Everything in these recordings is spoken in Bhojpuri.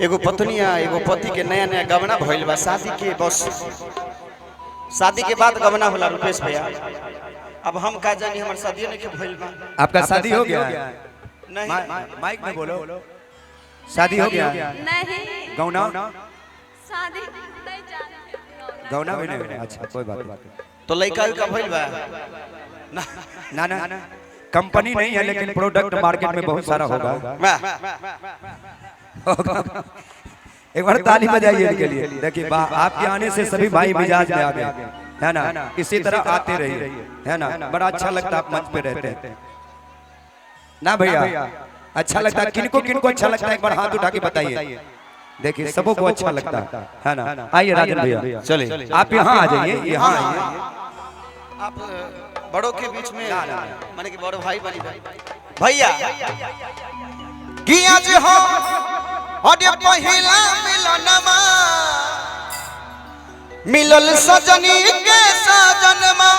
एगो पत्निया एगो पति के नया नया गवना भइल बा शादी के बस शादी के बाद गवना होला रुपेश भैया। अब हम का जानी हमार शादी नहीं के भइल बा। आपका शादी हो गया? नहीं माइक में बोलो। शादी हो गया? नहीं। गौना? शादी नहीं जानते। गौना भी नहीं। अच्छा कोई बात नहीं। तो लड़का का भइल बा ना ना कंपनी नहीं है लेकिन प्रोडक्ट मार्केट में बहुत सारा होगा। एक बार ताली बजाइए इनके लिए। देखिए आपके आने से सभी भाई मिजाज में आ गए है ना। इसी तरह आते रहिए है ना। बड़ा अच्छा लगता है आप मंच पे रहते हैं ना भैया। अच्छा लगता है किनको किनको अच्छा लगता है एक बार हाथ उठा के बताइए। देखिए सबों को अच्छा लगता है ना। आइए राजन भैया चलिए आप यहाँ आ जाइए। यहाँ आइए आप बड़ों के बीच में माने कि बड़ो भाई बनी भैया कि आज हो अरे पहिला मिलनमा मिलल सजनी के सजनमा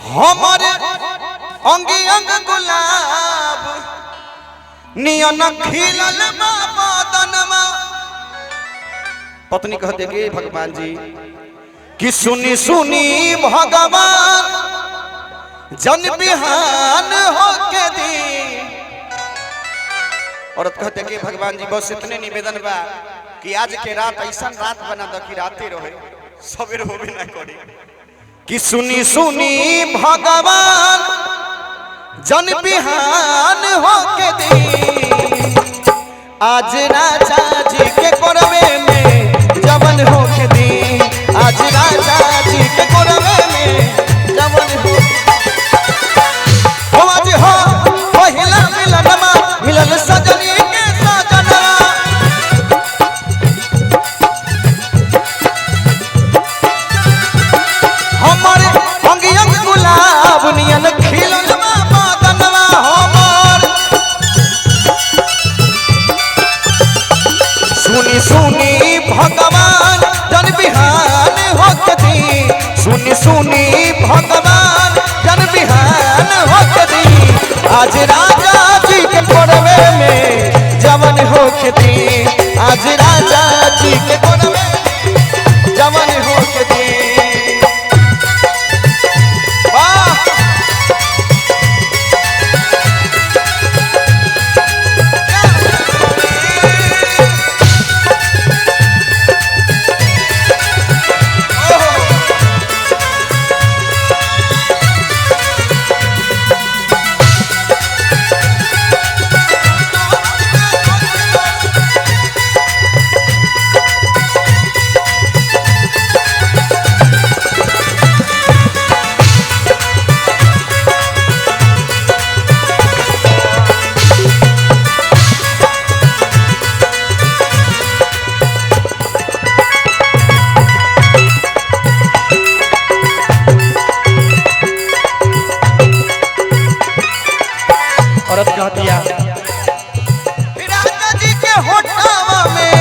हमर अंगी अंग गुलाब नियन खिलल बदनमा। पत्नी कहते कि भगवान जी कि सुनी सुनी भगवान जन बिहान हो के दी। औरत कहते कि भगवान जी बस इतने निवेदन बा कि आज के रात ऐसा रात बना दो कि राते रहे सवेर होबे ना करी। कि सुनी सुनी भगवान जन बिहान हो के दी। आज राजा जी के कोरवे में जवन हो के दी। आज राजा जी के कोरवे में जवन हो आज हो पहिला मिलनमा मिलल सजनी के सजना हमारे अंगी अंग गुलाब नियन खिलल बदनवा हमर। सुनी सुनी भगवान जन बिहान हो के दी। सुनी सुनी भगवान जन बिहान हो के दी। आज राजा जी के कोरवे में जवन हो के दी। आज राजा जी के कोरवे में जवन हो के दी। वाह औरत कह दिया राजा जी के होठवा में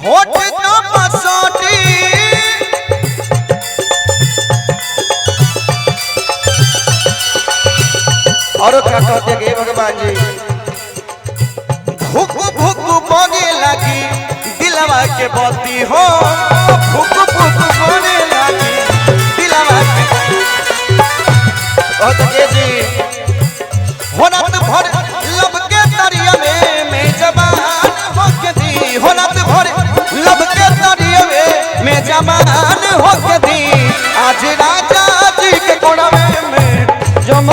होठ न पसोटी। औरत का कहते कि भगवान जी भूख भूख बोने लगी दिलवा के बत्ती हो। भूख भूख बोने लगी दिलवा के जी होनत भर लब के दरिया में जवान हो के दी। होनत भर लब के दरिया में जवान हो के दी। आज राजा जी के कोरवे में जम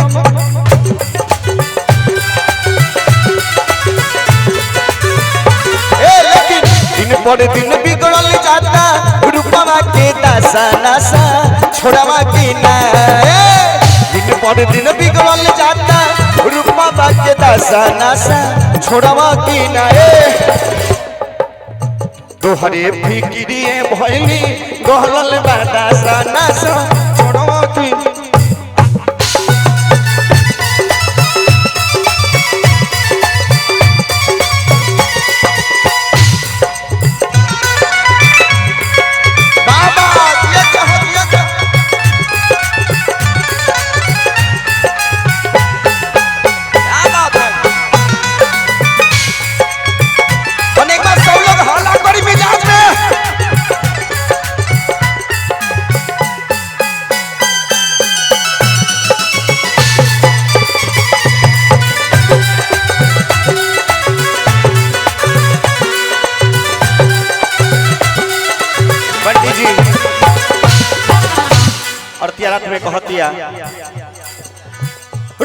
लेकिन दिन पर दिन बिगड़ल जाता रूपवा के दशा नशा छोड़वा की ना। दिन पर दिन बिगड़ल जाता रूपवा के दशा नशा छोड़वा की ना। तोहरे फिक्रिए भइली गहलल बा दशा नशा छोड़वा की। में कहतिया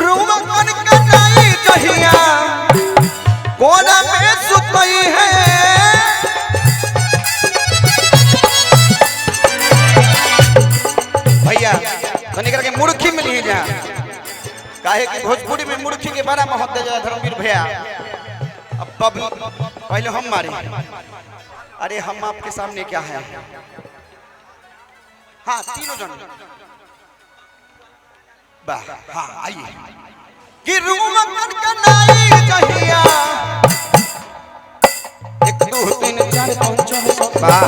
रूमन कटाई जहिया कोना में सुतई है भैया तनी करके मुर्खी मिली जा काहे कि भोजपुरी में मुर्खी के बड़ा महत्व है धर्मवीर भैया। अब पहले हम मारे अरे हम आपके सामने क्या है हाँ तीनों जन वाह हाँ आइए कि रूमन कनाई जहिया 1 2 3 4 5 6 वाह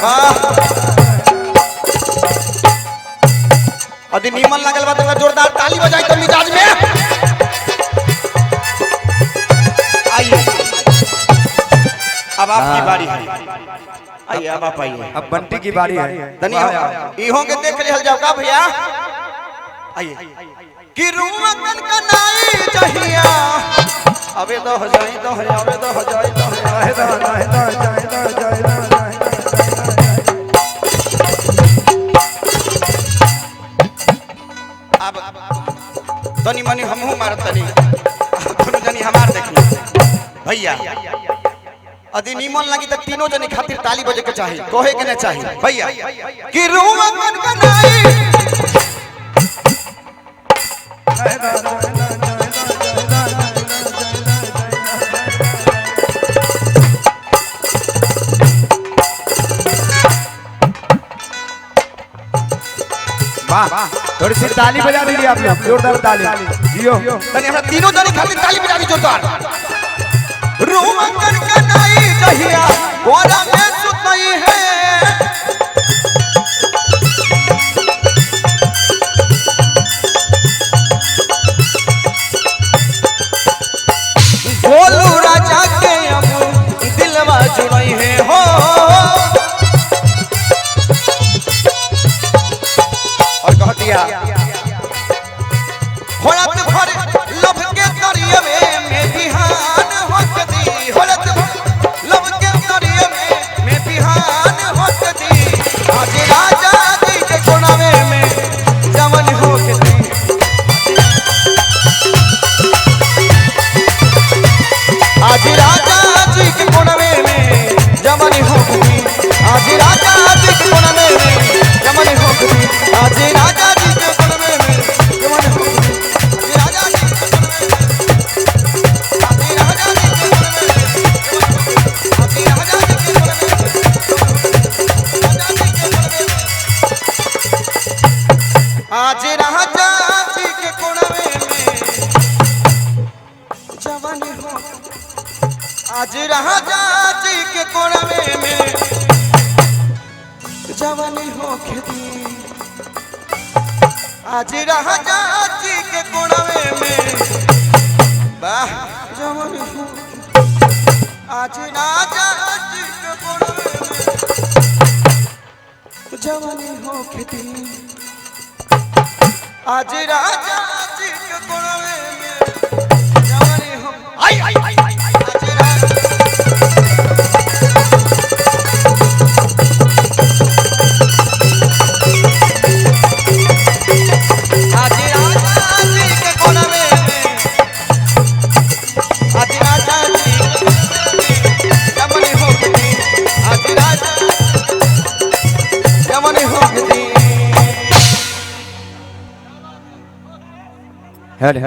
वाह अभी नीमन लगल बा तो जोरदार ताली बजाई तो मिजाज में आइए अब आपकी बारी है आइए अब आप आइए अब बंटी की बारी है धनिया इहो के देख ले जाओ का भैया आइए कि रूमन कनाई जहिया अबे तो हो जाई तो हो अबे तो हो जाई तो अब तनी मनी हमहू मारत तनी दोनों जनी हमार देखी भैया अदी नीमन लगी तो तीनों जने खातिर ताली बजे के चाहिए कोहे के न चाहिए भैया कि रूमन कनाई वाह थोड़ी सी ताली बजा दीजिए आप लोग जोरदार ताली जियो तनी हमरा तीनों जने खातिर ताली बजा दी जोरदार रूमन कनाई जहिया कोना में सुतई है बोलू राजा के अब दिलवा जुड़ई है हो और कह दिया होलत भर लब के दरिया में बिहान होत दी होलत भर लब के दरिया में बिहान होत दी आज राजा जी के कोनावे में जमन होत दी आज राजा जी के कोनावे में जमन होत दी आज राजा जी के कोनावे में जमन होत दी आज राजा जी के कोनावे में जमन होत दी राजा जी के कोनावे में आज राजा जी के कोनावे में आज राजा जी के कोनावे में आज राजा जी के कोनावे में जमन हो आज राजा जी के कोनावे में जवानी हो खेती आज राजा जी के कोनावे में वाह जवानी हो आज राजा जी के कोनावे में जवानी हो खेती आज राजा जी के कोनावे में जवानी हो आई आज हेड